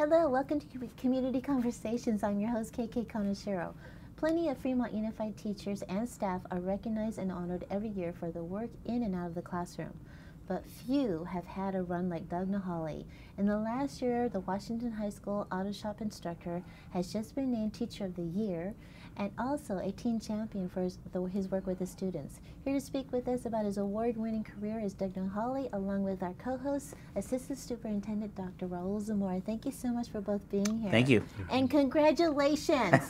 Hello, welcome to Community Conversations. I'm your host, KK Konashiro. Plenty of Fremont Unified teachers and staff are recognized and honored every year for their work in and out of the classroom. But few have had a run like Doug Nahale. In the last year, the Washington High School Auto Shop instructor has just been named Teacher of the Year and also a teen champion for his work with the students. Here to speak with us about his award-winning career is Doug Nahale, along with our co-host, Assistant Superintendent Dr. Raul Zamora. Thank you so much for both being here. Thank you. And congratulations.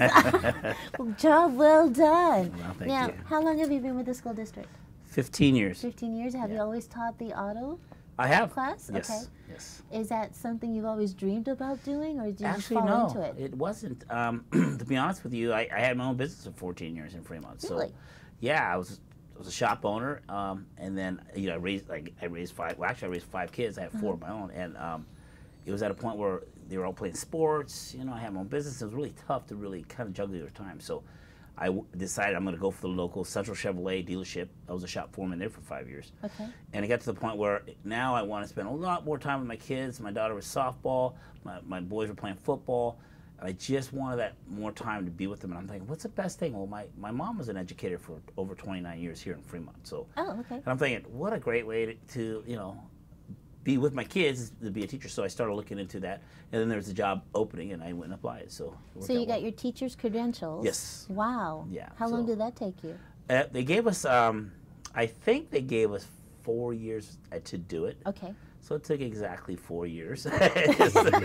Job well done. Well, thank now, you. how long have you been with the school district? 15 years. 15 years. Have you always taught the auto I have. class? Yes. Okay. Yes. Is that something you've always dreamed about doing, or did you just Actually, fall no, into it? it wasn't. To be honest with you, I had my own business for 14 years in Fremont. Really? So, yeah, I was a shop owner, and then I raised five. Well, actually, I raised 5 kids. I had 4 of my own, and it was at a point where they were all playing sports. I had my own business. It was really tough to really kind of juggle your time. So I decided I'm going to go for the local Central Chevrolet dealership. I was a shop foreman there for 5 years. Okay. And it got to the point where now I want to spend a lot more time with my kids. My daughter was softball. My boys were playing football. And I just wanted that more time to be with them. And I'm thinking, what's the best thing? Well, my mom was an educator for over 29 years here in Fremont. So, Oh, okay. and I'm thinking, what a great way to be with my kids, to be a teacher. So I started looking into that, and then there was a job opening, and I went and applied. So you got your teacher's credentials? Yes. Wow. Yeah. How long did that take you? They gave us, I think they gave us 4 years to do it. Okay. So it took exactly 4 years. Exactly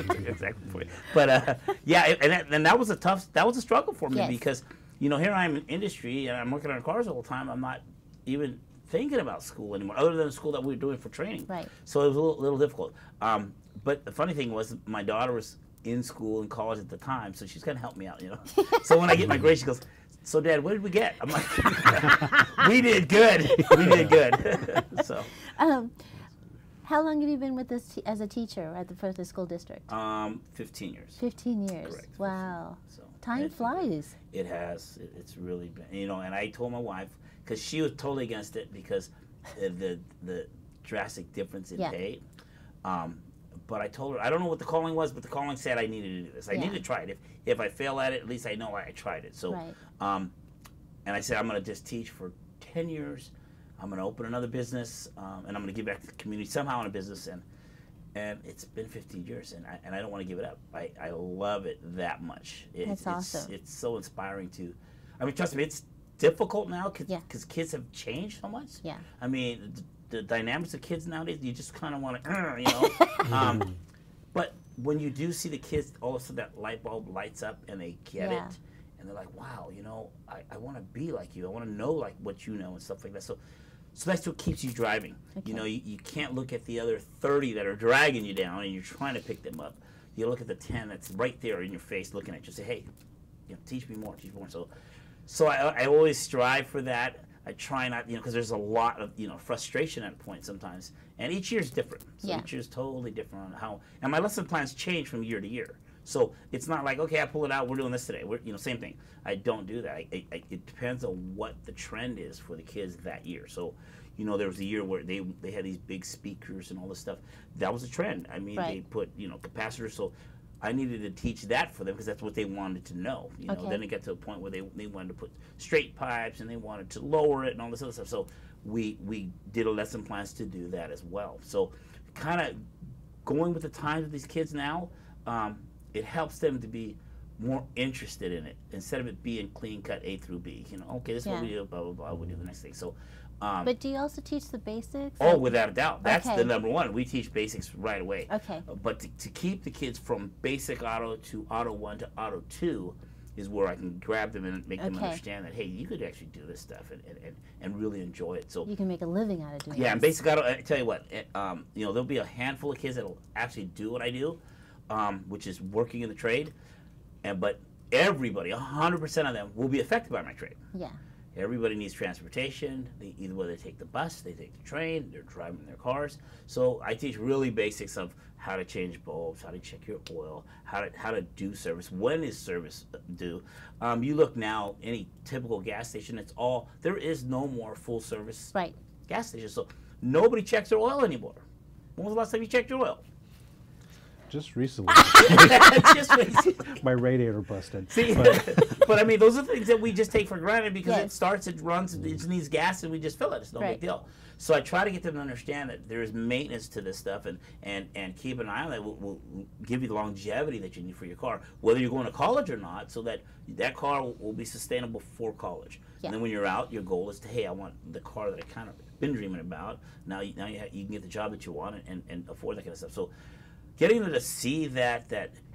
4 years. But yeah, and that was a struggle for me. Yes. Because here I am in industry, and I'm working on cars all the time. I'm not even thinking about school anymore, other than the school that we were doing for training. Right. So it was a little difficult. But the funny thing was, my daughter was in school and college at the time, so she's gonna help me out. So when I get my grades, she goes, "So Dad, what did we get?" I'm like, "We did good. We did good." So. How long have you been with this as a teacher for the school district? 15 years. 15 years. Correct. Wow. So Time flies. It has. It's really been. And I told my wife, because she was totally against it because the drastic difference in pay. But I told her, I don't know what the calling was, but the calling said I needed to do this. I needed to try it. If I fail at it, at least I know I tried it. So, Right. And I said, I'm going to just teach for 10 years. I'm going to open another business, and I'm going to give back to the community somehow in a business. And it's been 15 years, and I don't want to give it up. I love it that much. That's awesome. It's so inspiring to, trust me, it's difficult now because kids have changed so much. Yeah. The dynamics of kids nowadays, you just kind of want to, but when you do see the kids, all of a sudden that light bulb lights up and they get it, and they're like, wow, I want to be like you. I want to know like what you know and stuff like that. So that's what keeps you driving. Okay. You can't look at the other 30 that are dragging you down and you're trying to pick them up. You look at the 10 that's right there in your face looking at you and say, hey, teach me more, teach me more. So I always strive for that. I try not, because there's a lot of, frustration at a point sometimes. And each year's different. So each year's totally different on how, and my lesson plans change from year to year. So it's not like, okay, I pull it out, we're doing this today. Same thing. I don't do that. It depends on what the trend is for the kids that year. So, there was a year where they had these big speakers and all this stuff. That was a trend. They put, capacitors. So I needed to teach that for them because that's what they wanted to know. Then it got to a point where they wanted to put straight pipes and they wanted to lower it and all this other stuff. So we did a lesson plans to do that as well. So kind of going with the times of these kids now, it helps them to be more interested in it instead of it being clean cut A through B. Okay, this is what we do, blah, blah, blah, we do the next thing. So. But do you also teach the basics? Oh, without a doubt. That's the number one. We teach basics right away. Okay. But to keep the kids from basic auto to auto 1 to auto 2 is where I can grab them and make them understand that, hey, you could actually do this stuff and really enjoy it. So you can make a living out of doing it. Yeah, and basic auto, I tell you what, there'll be a handful of kids that'll actually do what I do, which is working in the trade, but everybody, 100% of them, will be affected by my trade. Yeah. Everybody needs transportation. Either whether they take the bus, they take the train, they're driving their cars. So I teach really basics of how to change bulbs, how to check your oil, how to do service, when is service due. You look now, any typical gas station, there is no more full service gas station. So nobody checks their oil anymore. When was the last time you checked your oil? Just recently. Just recently. My radiator busted. See, but I mean, those are things that we just take for granted because Yes. it starts, it runs, it just needs gas, and we just fill it. It's no Right. big deal. So I try to get them to understand that there is maintenance to this stuff, and keep an eye on that. Will give you the longevity that you need for your car, whether you're going to college or not, so that that car will be sustainable for college. Yeah. And then when you're out, your goal is to, hey, I want the car that I kind of been dreaming about. Now you can get the job that you want and afford that kind of stuff. So getting them to see that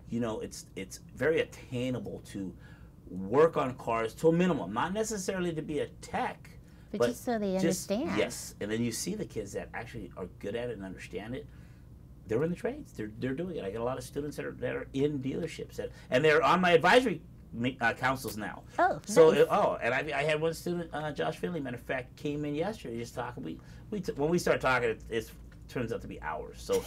you know it's very attainable to work on cars to a minimum, not necessarily to be a tech, But just so they understand. Yes, and then you see the kids that actually are good at it and understand it. They're in the trades. They're doing it. I get a lot of students that are in dealerships and they're on my advisory councils now. Oh, so nice. and I had one student, Josh Finley, matter of fact, came in yesterday just talking. When we start talking, it turns out to be hours. So,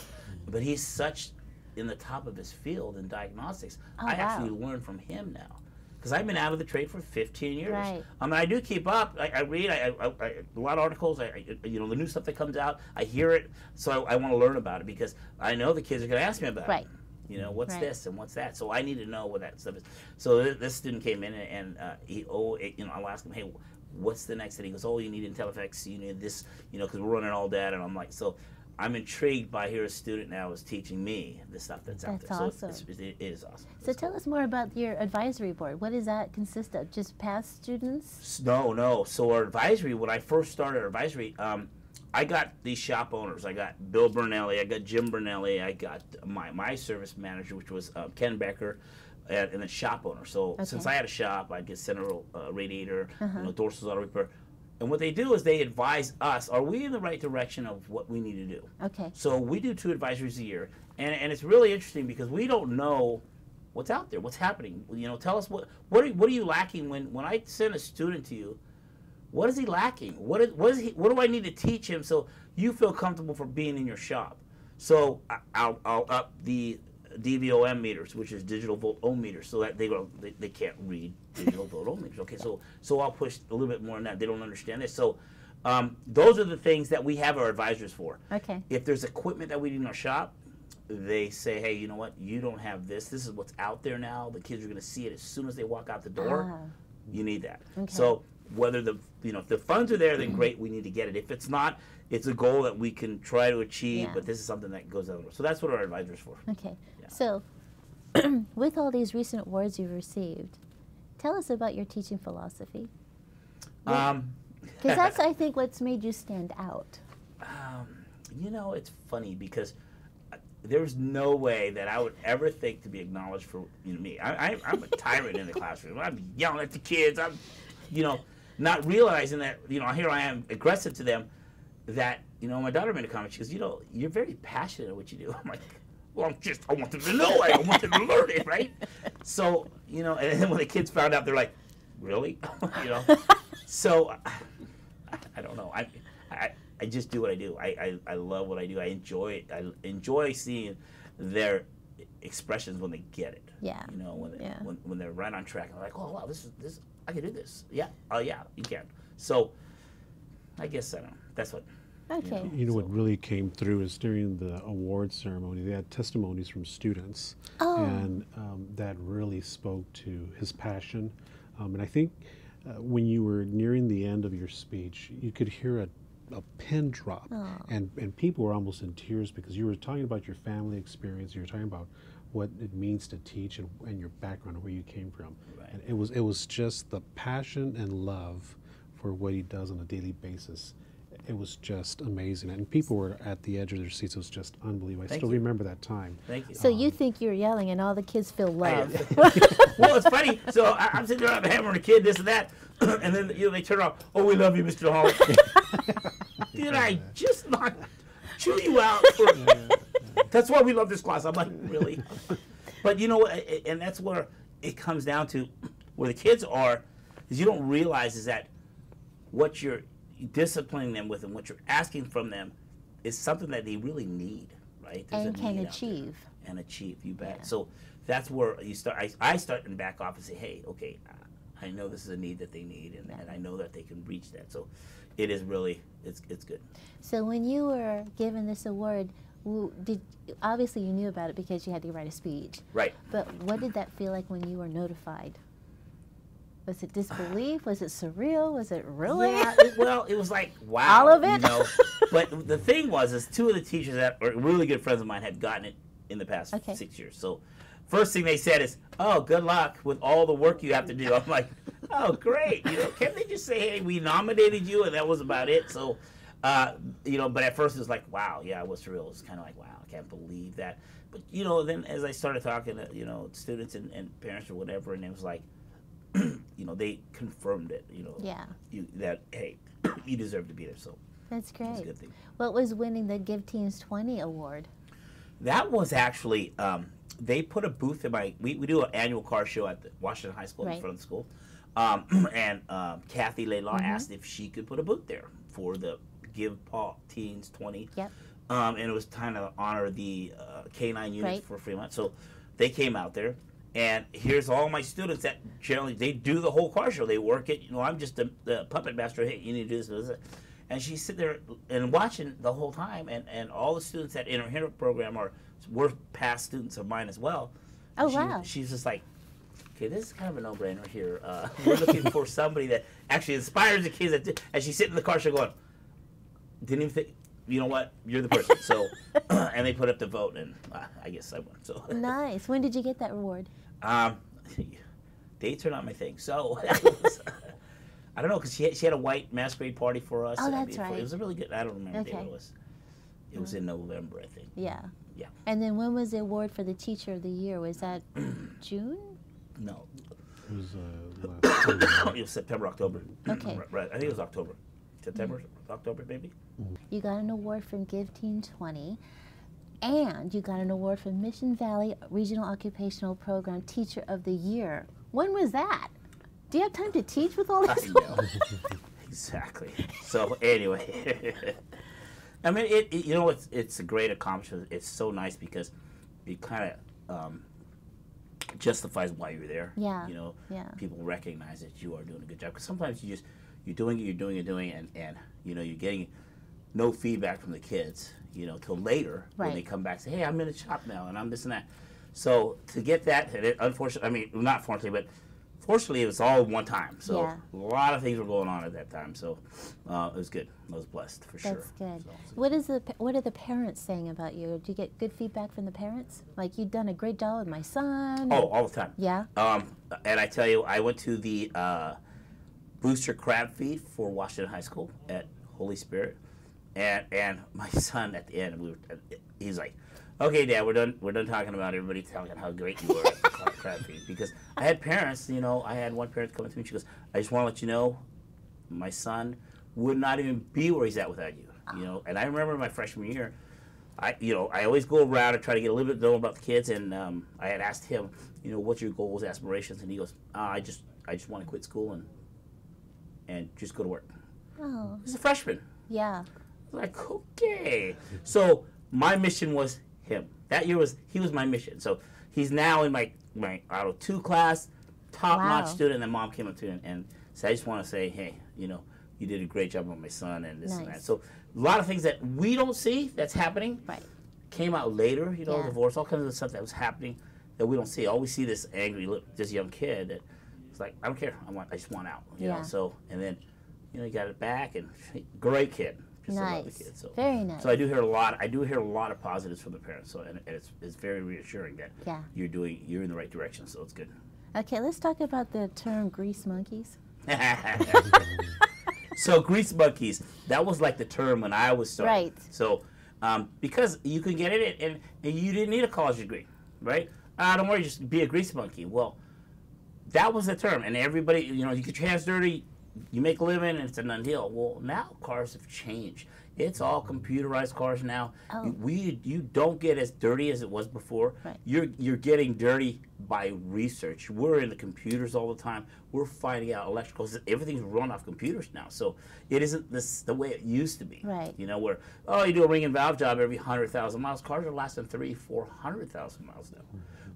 but he's such in the top of his field in diagnostics. Oh, I wow. actually learn from him now. Because I've been out of the trade for 15 years. Right. I mean, I do keep up. I read a lot of articles. You know, the new stuff that comes out. I hear it, so I want to learn about it because I know the kids are going to ask me about Right. it. You know, what's Right. this and what's that? So I need to know what that stuff is. So this student came in and I'll ask him, hey, what's the next thing? He goes, oh, you need IntelliFX, you need this, you know, because we're running all data. And I'm like, so I'm intrigued by here a student now is teaching me the stuff that's out there. That's So awesome. it is awesome. So tell us more about your advisory board. What does that consist of? Just past students? No. So our advisory, when I first started our advisory, I got these shop owners. I got Bill Bernelli, I got Jim Bernelli, I got my service manager, which was Ken Becker, and then shop owner. So since I had a shop, I'd get Central Radiator, Dorsal's Auto Repair. And what they do is they advise us, are we in the right direction of what we need to do? Okay. So we do 2 advisories a year. And it's really interesting because we don't know what's out there, what's happening. You know, tell us what are you lacking when I send a student to you? What is he lacking? What do I need to teach him so you feel comfortable for being in your shop? So I'll up the DVOM meters, which is digital volt ohm meters, so that they can't read digital volt ohm meters. Okay, so I'll push a little bit more on that. They don't understand this. So those are the things that we have our advisors for. Okay. If there's equipment that we need in our shop, they say, hey, you know what? You don't have this. This is what's out there now. The kids are going to see it as soon as they walk out the door. You need that. Okay. So whether if the funds are there, then great. We need to get it. If it's not, it's a goal that we can try to achieve. Yeah. But this is something that goes out. So that's what our advisor's for. Okay. Yeah. So with all these recent awards you've received, tell us about your teaching philosophy. Because that's, I think, what's made you stand out. You know, it's funny because there's no way that I would ever think to be acknowledged for me. I'm a tyrant in the classroom. I'm yelling at the kids. I'm, not realizing that, here I am aggressive to them. That, my daughter made a comment. She goes, you're very passionate at what you do. I'm like, well, I want them to know it. I want them to learn it, right? So, and then when the kids found out, they're like, really? So, I don't know. I just do what I do. I love what I do. I enjoy it. I enjoy seeing their expressions when they get it. Yeah. When they're right on track. I'm like, oh wow, this I can do this. Yeah. Oh yeah, you can. So I guess I don't know. That's what. Okay. What really came through is during the award ceremony, they had testimonies from students, Oh. and that really spoke to his passion. And I think when you were nearing the end of your speech, you could hear a pin drop, and people were almost in tears because you were talking about your family experience. You were talking about what it means to teach and your background and where you came from. Right. And it was just the passion and love for what he does on a daily basis. It was just amazing, and people were at the edge of their seats. It was just unbelievable. I still remember that time. Thank you. So you think you're yelling and all the kids feel love. Well, it's funny. So I'm sitting there, I'm hammering a kid, this and that, and then they turn around. Oh, we love you, Mr. Hall. Did I just not chew you out? That's why we love this class. I'm like, really? But and that's where it comes down to, where the kids are, is you don't realize is that what you're disciplining them with and what you're asking from them is something that they really need, right? There's And a can need out achieve. there. And achieve, you bet. Yeah. So that's where you start. I start in back off and say, hey, okay, I know this is a need that they need, and I know that they can reach that. So it is really, it's good. So when you were given this award, Obviously you knew about it because you had to write a speech. Right. But what did that feel like when you were notified? Was it disbelief? Was it surreal? Was it really? Yeah, it was like, wow. All of it? You know? But the thing is two of the teachers that were really good friends of mine had gotten it in the past 6 years. So first thing they said is, oh, good luck with all the work you have to do. I'm like, oh, great. You know, can't they just say, hey, we nominated you, and that was about it? So, you know, but at first it was like, wow, yeah, it was surreal. It was kind of like, wow, I can't believe that. But, you know, then as I started talking to, you know, students and parents or whatever, and it was like, you know, they confirmed it, you know, that, hey, you deserve to be there. So that's great. It's a good thing. What was winning the Give Teens 20 award? That was actually, they put a booth in we do an annual car show at the Washington High School in front of the school. And Kathy Laylaw asked if she could put a booth there for the Give Teens 20. Yep. And it was kind of honor the K-9 unit for Fremont. So they came out there. And here's all my students that generally, they do the whole car show. They work it. You know, I'm just the puppet master. Hey, you need to do this. And she's sitting there and watching the whole time. And all the students that in her program were past students of mine as well. Oh, wow. She's just like, okay, this is kind of a no-brainer here. We're looking for somebody that actually inspires the kids. And she's sitting in the car show going, didn't even think, you know what, you're the person. So, and they put up the vote, and I guess I won. So nice. When did you get that award? Dates are not my thing. So I don't know, because she had a white masquerade party for us. Oh, that's right. It was a really good. I don't remember what day it was. It was in November, I think. Yeah. Yeah. And then when was the award for the Teacher of the Year? Was that June? No. It was it was September, October. Okay. Right. I think it was October. September, October, maybe. You got an award from Give Teen 20, and you got an award from Mission Valley Regional Occupational Program Teacher of the Year. When was that? Do you have time to teach with all this? I know. Exactly. So anyway, I mean, you know, it's a great accomplishment. It's so nice because it kind of justifies why you're there. Yeah. You know, people recognize that you are doing a good job. Because sometimes you're doing it, and you know, you're getting no feedback from the kids, you know, till later when they come back and say, hey, I'm in the shop now, and I'm this and that. So to get that, and unfortunately, I mean, not fortunately, but fortunately, it was all one time. So a lot of things were going on at that time. So it was good. I was blessed for sure. That's good. So, what are the parents saying about you? Do you get good feedback from the parents? Like, you've done a great job with my son? Oh, all the time. Yeah? And I tell you, I went to the booster crab feed for Washington High School at Holy Spirit. And my son at the end, he's like, okay, Dad, we're done talking about everybody talking how great you were at the crab feed. Because I had parents, you know, I had one parent come to me, she goes, I just want to let you know, my son would not even be where he's at without you. You know, and I remember my freshman year, I always go around and try to get a little bit know about the kids, and I had asked him, you know, what's your goals, aspirations, and he goes, I just want to quit school and just go to work. Oh. He's a freshman. Yeah. Like, okay. So my mission was him. That year he was my mission. So he's now in my Auto 2 class, top-notch student, and then Mom came up to him and said, I just want to say, hey, you know, you did a great job on my son and this and that. So a lot of things that we don't see that's happening came out later, you know, divorce, all kinds of stuff that was happening that we don't see. All we see this angry, this young kid that it's like, I don't care. I just want out. You know? So, and then, you know, he got it back, and great kid. Just love the kid. So, very nice. So I do hear a lot of positives from the parents. So, and it's very reassuring that you're in the right direction. So it's good. Okay, let's talk about the term grease monkeys. So grease monkeys, that was like the term when I was starting. Right. So because you can get it and you didn't need a college degree, right? Don't worry, just be a grease monkey. Well, that was the term, and everybody, you know, you get your hands dirty, you make a living, and it's a done deal. Well, now cars have changed. It's all computerized cars now. Oh. You don't get as dirty as it was before. Right. You're getting dirty by research. We're in the computers all the time. We're finding out electrical. Everything's run off computers now. So it isn't the way it used to be. Right. You know, where you do a ring and valve job every 100,000 miles. Cars are lasting 300,000-400,000 miles now.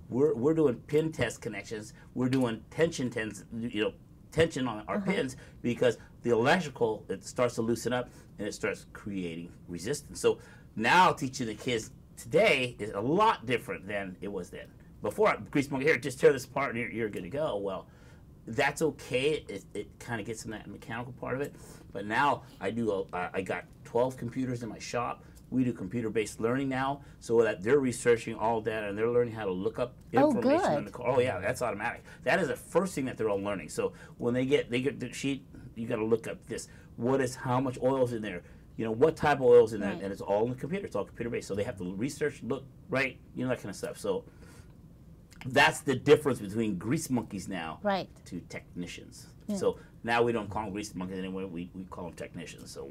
We're doing pin test connections. We're doing tension on our pins, because the electrical, it starts to loosen up and it starts creating resistance. So now teaching the kids today is a lot different than it was then. Before, grease monkey, here, just tear this apart and you're good to go. Well, that's okay. It kind of gets in that mechanical part of it. But now I got 12 computers in my shop. We do computer-based learning now, so that they're researching all data and they're learning how to look up information in the car. Oh yeah, that's automatic. That is the first thing that they're all learning. So when they get the sheet, you got to look up this. How much oil's in there? You know, what type of oil's in there? And it's all in the computer. It's all computer-based. So they have to research, look, right, you know, that kind of stuff. So that's the difference between grease monkeys now to technicians. Yeah. So now we don't call them grease monkeys anymore. We call them technicians. So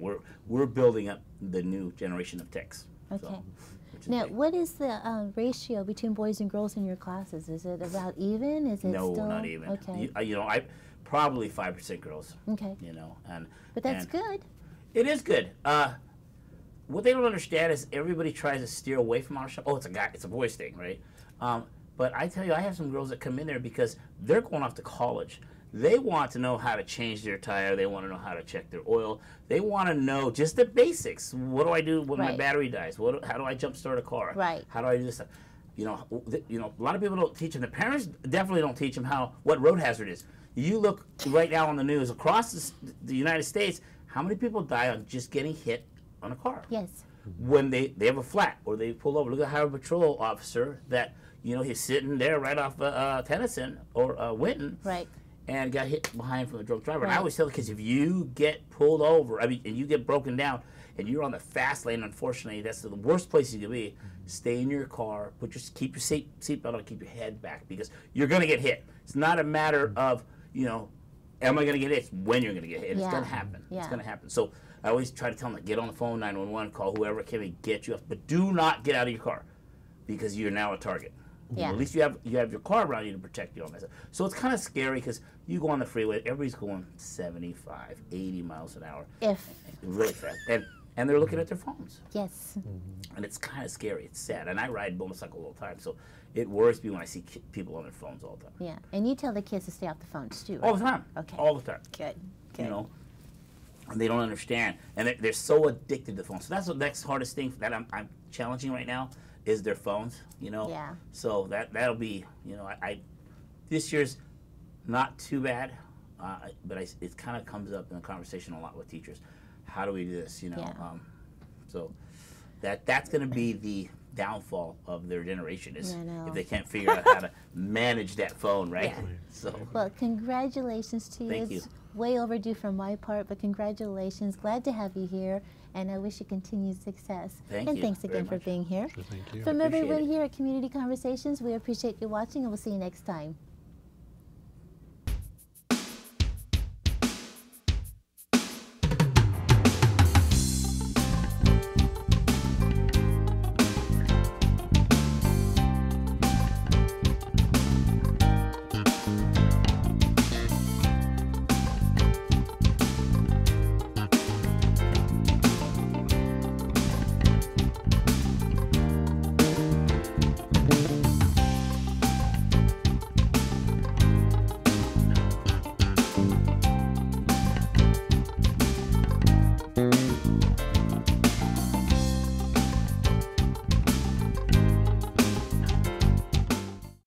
we're building up the new generation of techs. Okay. So, now, what is the ratio between boys and girls in your classes? Is it about even? Is it no, still? Not even. Okay. You know, I probably 5% girls. Okay. You know, but that's good. It is good. What they don't understand is everybody tries to steer away from our shop. Oh, it's a boys thing, right? But I tell you, I have some girls that come in there because they're going off to college. They want to know how to change their tire. They want to know how to check their oil. They want to know just the basics. What do I do when my battery dies? How do I jump start a car? Right. How do I do this? You know, a lot of people don't teach them. The parents definitely don't teach them what road hazard is. You look right now on the news across the United States, how many people die on just getting hit on a car? Yes. When they have a flat or they pull over. Look at a highway patrol officer that, you know, he's sitting there right off Tennyson or Winton. Right. And got hit behind from a drunk driver. And I always tell the kids, if you get pulled over, and you get broken down, and you're on the fast lane, unfortunately, that's the worst place you can be. Stay in your car, keep your seatbelt on, keep your head back, because you're going to get hit. It's not a matter of, you know, am I going to get hit? It's when you're going to get hit. It's going to happen. It's going to happen. So I always try to tell them, get on the phone, 911, call whoever can get you off, but do not get out of your car, because you're now a target. Yeah. At least you have your car around you to protect you on that. So it's kind of scary because you go on the freeway, everybody's going 75, 80 miles an hour. Really fast. And they're looking at their phones. Yes. And it's kind of scary. It's sad. And I ride motorcycle all the time, so it worries me when I see people on their phones all the time. Yeah. And you tell the kids to stay off the phones too, right? All the time. Okay. All the time. Good. You know? And they don't understand. And they're so addicted to the phone. So that's the next hardest thing that I'm challenging right now. Is their phones, you know? Yeah. So that'll be, you know, this year's not too bad, but it kind of comes up in the conversation a lot with teachers. How do we do this, you know? Yeah. So that's going to be the downfall of their generation is if they can't figure out how to manage that phone, right? Yeah. So. Well, congratulations to you. Thank you. It's way overdue from my part, but congratulations. Glad to have you here, and I wish you continued success. Thank and you thanks again for being here. Sure, thank you. From everyone here at Community Conversations, we appreciate you watching, and we'll see you next time.